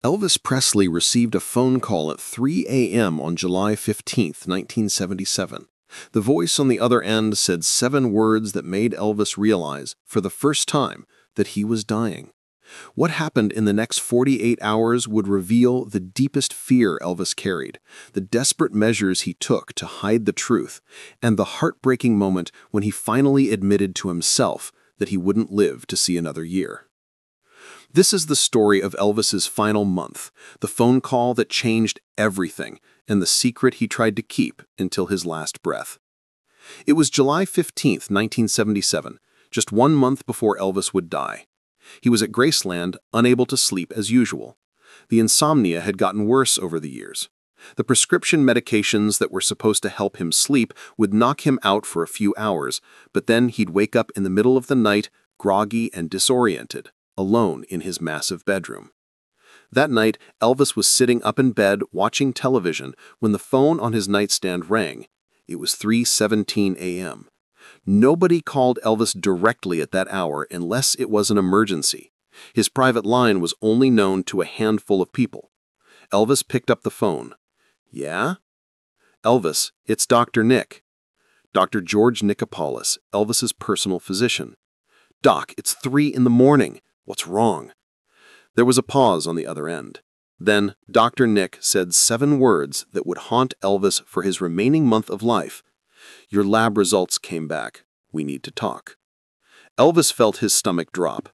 Elvis Presley received a phone call at 3 a.m. on July 15, 1977. The voice on the other end said 7 words that made Elvis realize, for the first time, that he was dying. What happened in the next 48 hours would reveal the deepest fear Elvis carried, the desperate measures he took to hide the truth, and the heartbreaking moment when he finally admitted to himself that he wouldn't live to see another year. This is the story of Elvis's final month, the phone call that changed everything, and the secret he tried to keep until his last breath. It was July 15, 1977, just 1 month before Elvis would die. He was at Graceland, unable to sleep as usual. The insomnia had gotten worse over the years. The prescription medications that were supposed to help him sleep would knock him out for a few hours, but then he'd wake up in the middle of the night, groggy and disoriented, alone in his massive bedroom. That night, Elvis was sitting up in bed watching television when the phone on his nightstand rang. It was 3:17 a.m. Nobody called Elvis directly at that hour unless it was an emergency. His private line was only known to a handful of people. Elvis picked up the phone. "Yeah?" "Elvis, it's Dr. Nick." Dr. George Nicopolis, Elvis's personal physician. "Doc, it's 3 in the morning. What's wrong?" There was a pause on the other end. Then Dr. Nick said 7 words that would haunt Elvis for his remaining month of life. "Your lab results came back. We need to talk." Elvis felt his stomach drop.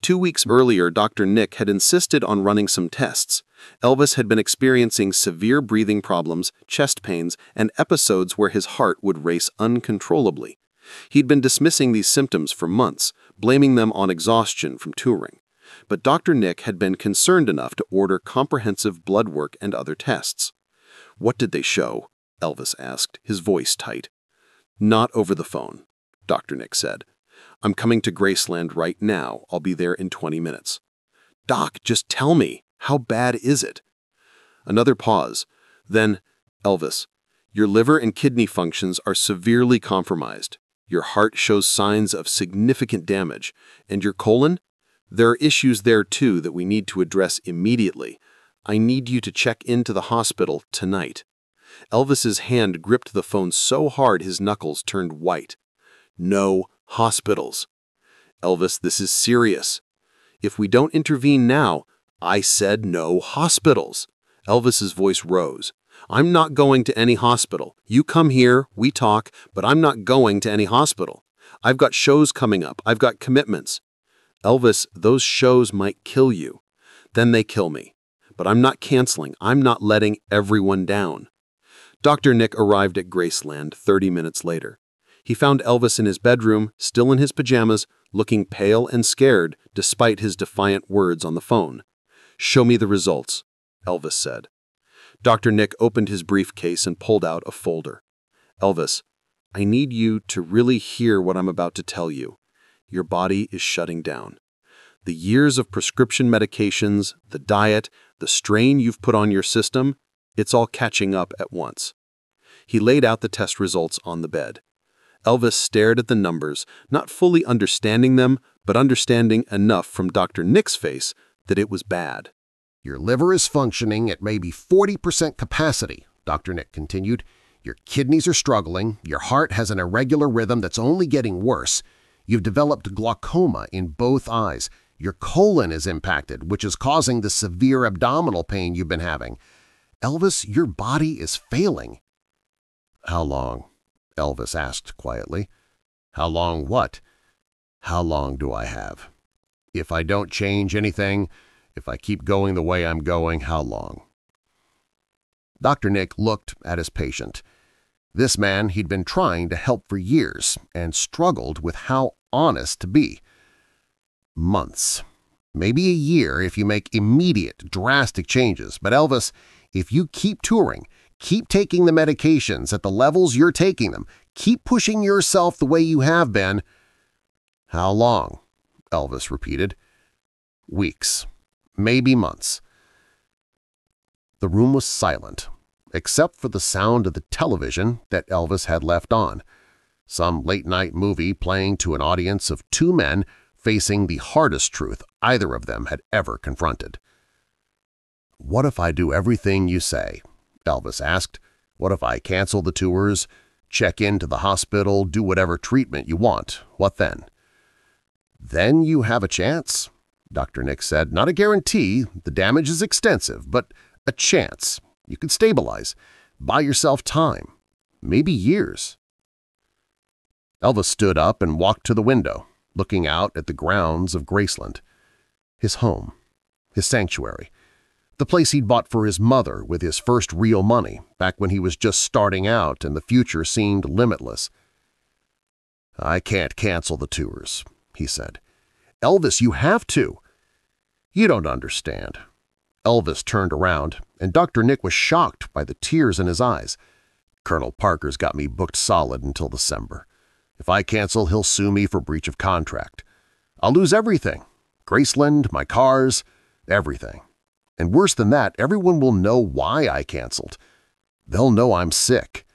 2 weeks earlier, Dr. Nick had insisted on running some tests. Elvis had been experiencing severe breathing problems, chest pains, and episodes where his heart would race uncontrollably. He'd been dismissing these symptoms for months, blaming them on exhaustion from touring. But Dr. Nick had been concerned enough to order comprehensive blood work and other tests. "What did they show?" Elvis asked, his voice tight. "Not over the phone," Dr. Nick said. "I'm coming to Graceland right now. I'll be there in 20 minutes. "Doc, just tell me. How bad is it?" Another pause. Then, "Elvis, your liver and kidney functions are severely compromised. Your heart shows signs of significant damage. And your colon? There are issues there too that we need to address immediately. I need you to check into the hospital tonight." Elvis's hand gripped the phone so hard his knuckles turned white. "No hospitals." "Elvis, this is serious. If we don't intervene now—" "I said no hospitals." Elvis's voice rose. "I'm not going to any hospital. You come here, we talk, but I'm not going to any hospital. I've got shows coming up. I've got commitments." "Elvis, those shows might kill you. Then they kill me. But I'm not canceling. I'm not letting everyone down." Dr. Nick arrived at Graceland 30 minutes later. He found Elvis in his bedroom, still in his pajamas, looking pale and scared despite his defiant words on the phone. "Show me the results," Elvis said. Dr. Nick opened his briefcase and pulled out a folder. "Elvis, I need you to really hear what I'm about to tell you. Your body is shutting down. The years of prescription medications, the diet, the strain you've put on your system, it's all catching up at once." He laid out the test results on the bed. Elvis stared at the numbers, not fully understanding them, but understanding enough from Dr. Nick's face that it was bad. "Your liver is functioning at maybe 40% capacity," Dr. Nick continued. "Your kidneys are struggling. Your heart has an irregular rhythm that's only getting worse. You've developed glaucoma in both eyes. Your colon is impacted, which is causing the severe abdominal pain you've been having. Elvis, your body is failing." "How long?" Elvis asked quietly. "How long what?" "How long do I have? If I don't change anything, if I keep going the way I'm going, how long?" Dr. Nick looked at his patient. This man he'd been trying to help for years and struggled with how honest to be. "Months. Maybe a year if you make immediate, drastic changes. But Elvis, if you keep touring, keep taking the medications at the levels you're taking them, keep pushing yourself the way you have been—" "How long?" Elvis repeated. "Weeks. Maybe months." The room was silent, except for the sound of the television that Elvis had left on. Some late-night movie playing to an audience of 2 men facing the hardest truth either of them had ever confronted. "What if I do everything you say?" Elvis asked. "What if I cancel the tours, check into the hospital, do whatever treatment you want? What then?" "Then you have a chance," Dr. Nick said. "Not a guarantee. The damage is extensive, but a chance. You can stabilize. Buy yourself time. Maybe years." Elvis stood up and walked to the window, looking out at the grounds of Graceland. His home. His sanctuary. The place he'd bought for his mother with his first real money, back when he was just starting out and the future seemed limitless. "I can't cancel the tours," he said. "Elvis, you have to." "You don't understand." Elvis turned around, and Dr. Nick was shocked by the tears in his eyes. "Colonel Parker's got me booked solid until December. If I cancel, he'll sue me for breach of contract. I'll lose everything. Graceland, my cars, everything. And worse than that, everyone will know why I canceled. They'll know I'm sick.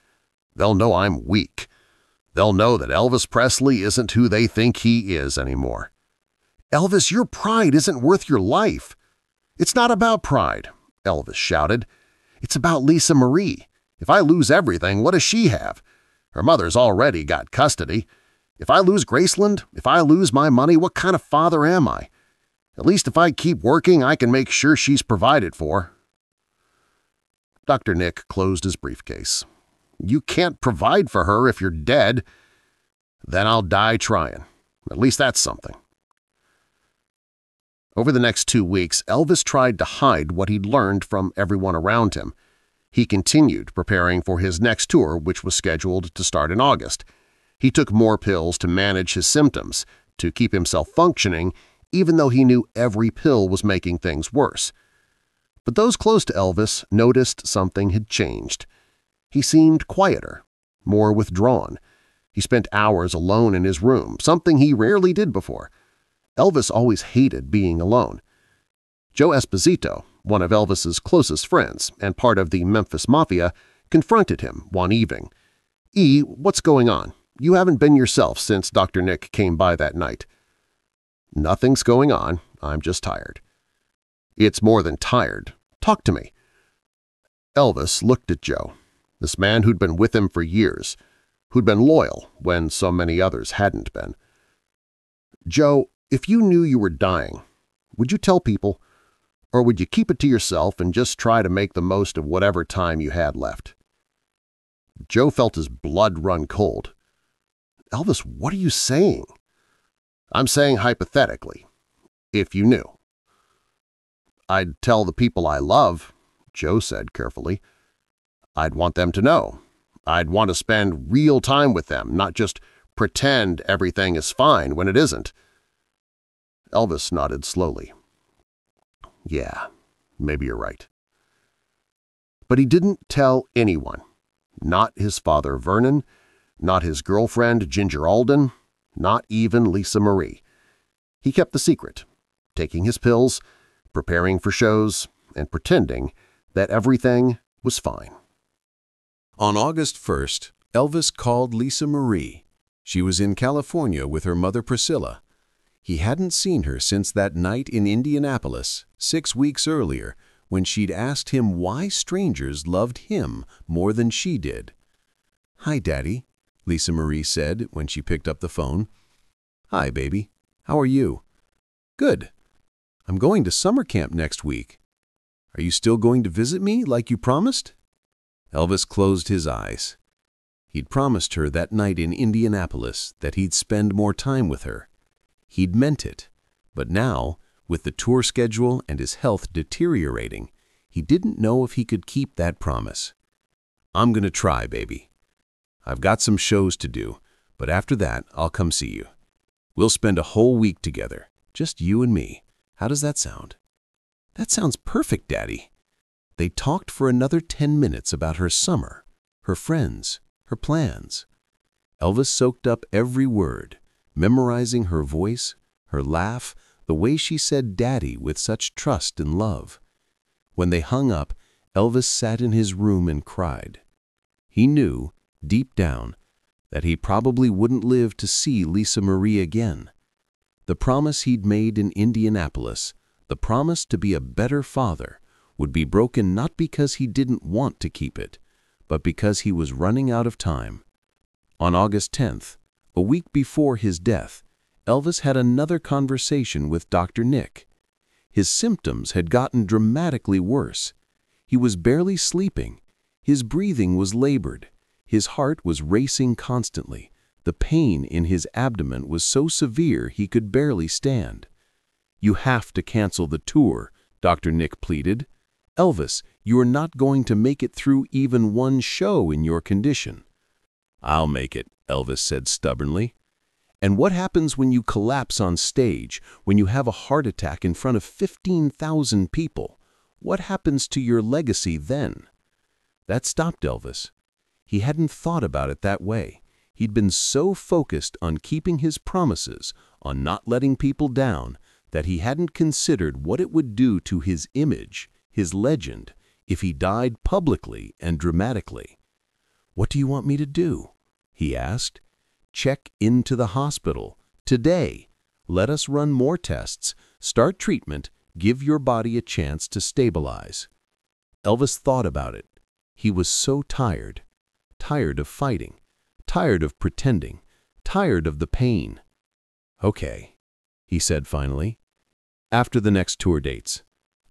They'll know I'm weak. They'll know that Elvis Presley isn't who they think he is anymore." "Elvis, your pride isn't worth your life." "It's not about pride," Elvis shouted. "It's about Lisa Marie. If I lose everything, what does she have? Her mother's already got custody. If I lose Graceland, if I lose my money, what kind of father am I? At least if I keep working, I can make sure she's provided for." Dr. Nick closed his briefcase. "You can't provide for her if you're dead." "Then I'll die trying. At least that's something." Over the next 2 weeks, Elvis tried to hide what he'd learned from everyone around him. He continued preparing for his next tour, which was scheduled to start in August. He took more pills to manage his symptoms, to keep himself functioning, even though he knew every pill was making things worse. But those close to Elvis noticed something had changed. He seemed quieter, more withdrawn. He spent hours alone in his room, something he rarely did before. Elvis always hated being alone. Joe Esposito, one of Elvis's closest friends and part of the Memphis Mafia, confronted him one evening. "E, what's going on? You haven't been yourself since Dr. Nick came by that night." "Nothing's going on. I'm just tired." "It's more than tired. Talk to me." Elvis looked at Joe, this man who'd been with him for years, who'd been loyal when so many others hadn't been. "Joe, if you knew you were dying, would you tell people? Or would you keep it to yourself and just try to make the most of whatever time you had left?" Joe felt his blood run cold. "Elvis, what are you saying?" "I'm saying hypothetically, if you knew." "I'd tell the people I love," Joe said carefully. "I'd want them to know. I'd want to spend real time with them, not just pretend everything is fine when it isn't." Elvis nodded slowly. "Yeah, maybe you're right." But he didn't tell anyone. Not his father Vernon, not his girlfriend Ginger Alden, not even Lisa Marie. He kept the secret, taking his pills, preparing for shows, and pretending that everything was fine. On August 1st, Elvis called Lisa Marie. She was in California with her mother Priscilla. He hadn't seen her since that night in Indianapolis, 6 weeks earlier, when she'd asked him why strangers loved him more than she did. "Hi, Daddy," Lisa Marie said when she picked up the phone. "Hi, baby. How are you?" "Good. I'm going to summer camp next week. Are you still going to visit me like you promised?" Elvis closed his eyes. He'd promised her that night in Indianapolis that he'd spend more time with her. He'd meant it, but now, with the tour schedule and his health deteriorating, he didn't know if he could keep that promise. "I'm going to try, baby. I've got some shows to do, but after that, I'll come see you. We'll spend a whole week together, just you and me. How does that sound?" "That sounds perfect, Daddy." They talked for another 10 minutes about her summer, her friends, her plans. Elvis soaked up every word, memorizing her voice, her laugh, the way she said Daddy with such trust and love. When they hung up, Elvis sat in his room and cried. He knew, deep down, that he probably wouldn't live to see Lisa Marie again. The promise he'd made in Indianapolis, the promise to be a better father, would be broken not because he didn't want to keep it, but because he was running out of time. On August 10th, a week before his death, Elvis had another conversation with Dr. Nick. His symptoms had gotten dramatically worse. He was barely sleeping. His breathing was labored. His heart was racing constantly. The pain in his abdomen was so severe he could barely stand. "You have to cancel the tour," Dr. Nick pleaded. "Elvis, you are not going to make it through even one show in your condition." "I'll make it," Elvis said stubbornly. "And what happens when you collapse on stage, when you have a heart attack in front of 15,000 people? What happens to your legacy then?" That stopped Elvis. He hadn't thought about it that way. He'd been so focused on keeping his promises, on not letting people down, that he hadn't considered what it would do to his image, his legend, if he died publicly and dramatically. "What do you want me to do?" he asked. "Check into the hospital today. Let us run more tests, start treatment, give your body a chance to stabilize." Elvis thought about it. He was so tired. Tired of fighting. Tired of pretending. Tired of the pain. "Okay," he said finally. "After the next tour dates,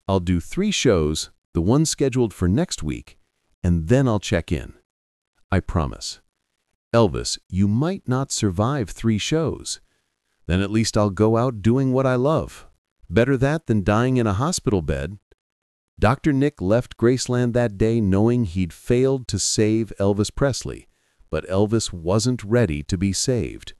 I'll do 3 shows, the one scheduled for next week, and then I'll check in. I promise." "Elvis, you might not survive 3 shows. Then at least I'll go out doing what I love. Better that than dying in a hospital bed." Dr. Nick left Graceland that day knowing he'd failed to save Elvis Presley, but Elvis wasn't ready to be saved.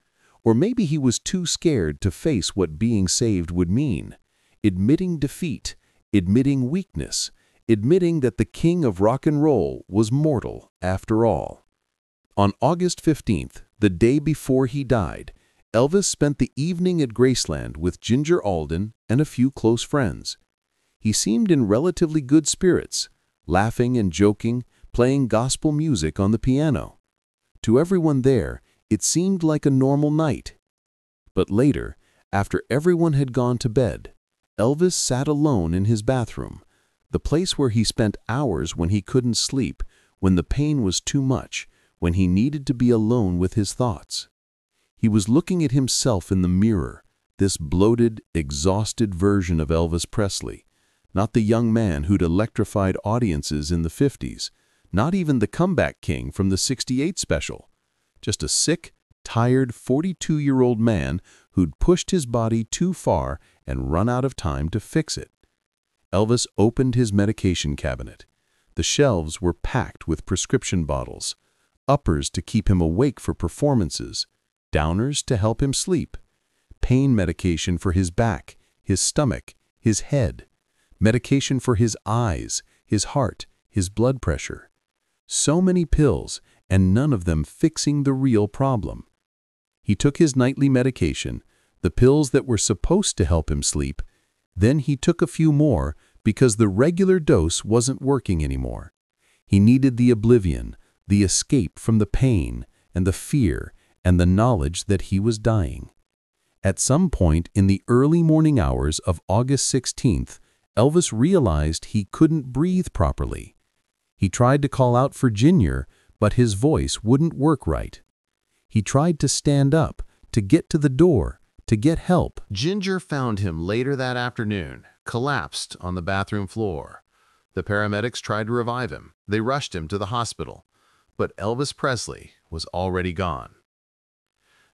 Or maybe he was too scared to face what being saved would mean. Admitting defeat, admitting weakness, admitting that the king of rock and roll was mortal after all. On August 15th, the day before he died, Elvis spent the evening at Graceland with Ginger Alden and a few close friends. He seemed in relatively good spirits, laughing and joking, playing gospel music on the piano. To everyone there, it seemed like a normal night. But later, after everyone had gone to bed, Elvis sat alone in his bathroom, the place where he spent hours when he couldn't sleep, when the pain was too much, when he needed to be alone with his thoughts. He was looking at himself in the mirror, this bloated, exhausted version of Elvis Presley, not the young man who'd electrified audiences in the 50s, not even the comeback king from the '68 special, just a sick, tired 42-year-old man who'd pushed his body too far and run out of time to fix it. Elvis opened his medication cabinet. The shelves were packed with prescription bottles, uppers to keep him awake for performances, downers to help him sleep, pain medication for his back, his stomach, his head, medication for his eyes, his heart, his blood pressure. So many pills, and none of them fixing the real problem. He took his nightly medication, the pills that were supposed to help him sleep. Then he took a few more because the regular dose wasn't working anymore. He needed the oblivion, the escape from the pain and the fear and the knowledge that he was dying. At some point in the early morning hours of August 16th, Elvis realized he couldn't breathe properly. He tried to call out for Ginger, but his voice wouldn't work right. He tried to stand up, to get to the door, to get help. Ginger found him later that afternoon, collapsed on the bathroom floor. The paramedics tried to revive him. They rushed him to the hospital. But Elvis Presley was already gone.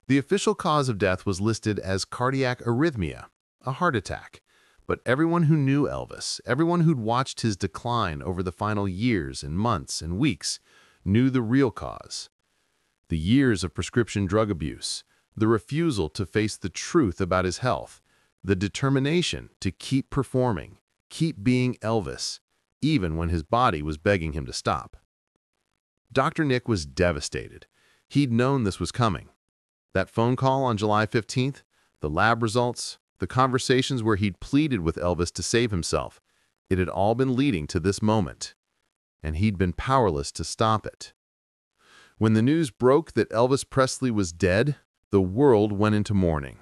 The official cause of death was listed as cardiac arrhythmia, a heart attack. But everyone who knew Elvis, everyone who'd watched his decline over the final years and months and weeks, knew the real cause. The years of prescription drug abuse, the refusal to face the truth about his health, the determination to keep performing, keep being Elvis, even when his body was begging him to stop. Dr. Nick was devastated. He'd known this was coming. That phone call on July 15th, the lab results, the conversations where he'd pleaded with Elvis to save himself, it had all been leading to this moment, and he'd been powerless to stop it. When the news broke that Elvis Presley was dead, the world went into mourning.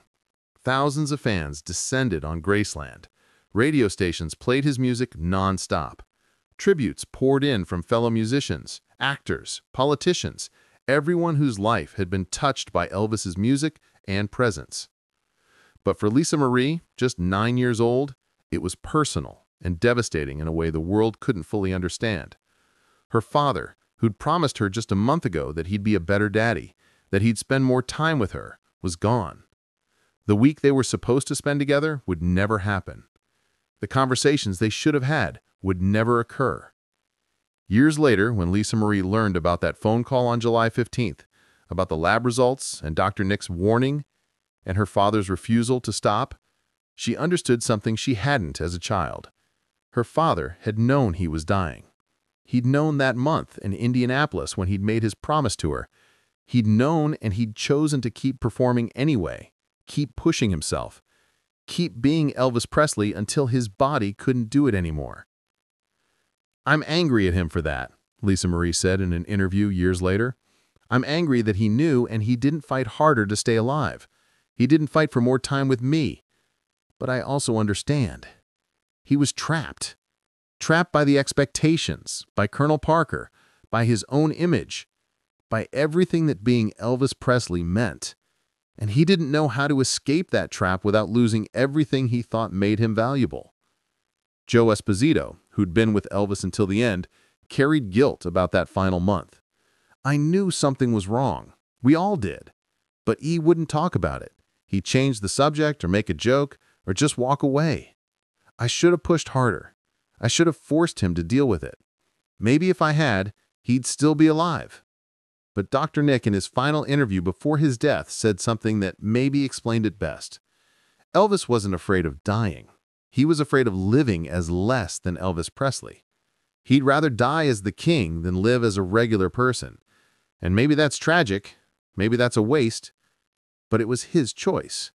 Thousands of fans descended on Graceland. Radio stations played his music non-stop. Tributes poured in from fellow musicians, actors, politicians, everyone whose life had been touched by Elvis's music and presence. But for Lisa Marie, just 9 years old, it was personal and devastating in a way the world couldn't fully understand. Her father, who'd promised her just a month ago that he'd be a better daddy, that he'd spend more time with her, was gone. The week they were supposed to spend together would never happen. The conversations they should have had would never occur. Years later, when Lisa Marie learned about that phone call on July 15th, about the lab results and Dr. Nick's warning and her father's refusal to stop, she understood something she hadn't as a child. Her father had known he was dying. He'd known that month in Indianapolis when he'd made his promise to her. He'd known, and he'd chosen to keep performing anyway, keep pushing himself, keep being Elvis Presley until his body couldn't do it anymore. "I'm angry at him for that," Lisa Marie said in an interview years later. "I'm angry that he knew and he didn't fight harder to stay alive. He didn't fight for more time with me. But I also understand. He was trapped. Trapped by the expectations, by Colonel Parker, by his own image, by everything that being Elvis Presley meant. And he didn't know how to escape that trap without losing everything he thought made him valuable." Joe Esposito, who'd been with Elvis until the end, carried guilt about that final month. "I knew something was wrong. We all did. But he wouldn't talk about it. He'd change the subject or make a joke or just walk away. I should have pushed harder. I should have forced him to deal with it. Maybe if I had, he'd still be alive." But Dr. Nick, in his final interview before his death, said something that maybe explained it best. Elvis wasn't afraid of dying. He was afraid of living as less than Elvis Presley. He'd rather die as the king than live as a regular person. And maybe that's tragic, maybe that's a waste, but it was his choice.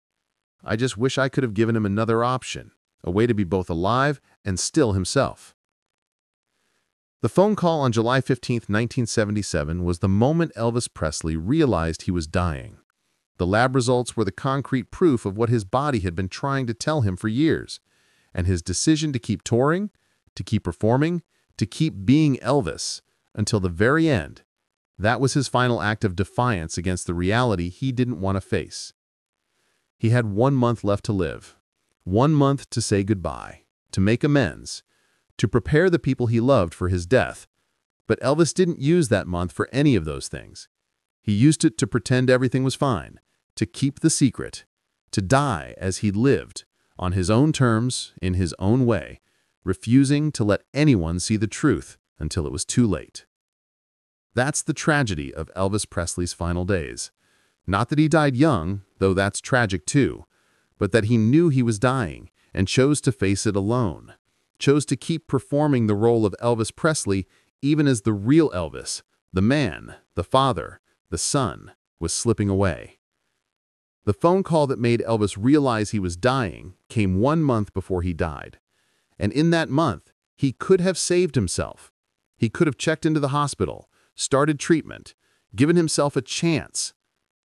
I just wish I could have given him another option, a way to be both alive and still himself. The phone call on July 15, 1977 was the moment Elvis Presley realized he was dying. The lab results were the concrete proof of what his body had been trying to tell him for years, and his decision to keep touring, to keep performing, to keep being Elvis until the very end, that was his final act of defiance against the reality he didn't want to face. He had 1 month left to live, 1 month to say goodbye, to make amends, to prepare the people he loved for his death. But Elvis didn't use that month for any of those things. He used it to pretend everything was fine, to keep the secret, to die as he'd lived, on his own terms, in his own way, refusing to let anyone see the truth until it was too late. That's the tragedy of Elvis Presley's final days. Not that he died young, though that's tragic too, but that he knew he was dying and chose to face it alone, chose to keep performing the role of Elvis Presley even as the real Elvis, the man, the father, the son, was slipping away. The phone call that made Elvis realize he was dying came 1 month before he died. And in that month, he could have saved himself. He could have checked into the hospital, started treatment, given himself a chance.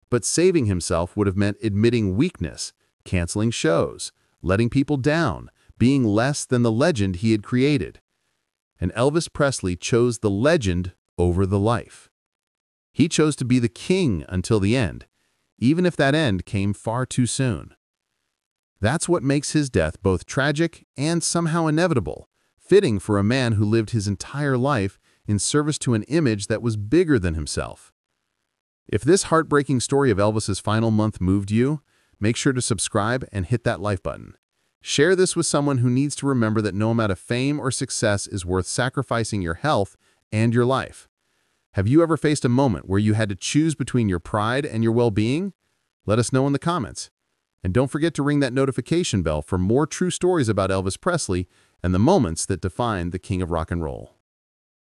But saving himself would have meant admitting weakness, canceling shows, letting people down, being less than the legend he had created. And Elvis Presley chose the legend over the life. He chose to be the king until the end, even if that end came far too soon. That's what makes his death both tragic and somehow inevitable, fitting for a man who lived his entire life in service to an image that was bigger than himself. If this heartbreaking story of Elvis's final month moved you, make sure to subscribe and hit that like button. Share this with someone who needs to remember that no amount of fame or success is worth sacrificing your health and your life. Have you ever faced a moment where you had to choose between your pride and your well-being? Let us know in the comments. And don't forget to ring that notification bell for more true stories about Elvis Presley and the moments that defined the King of Rock and Roll.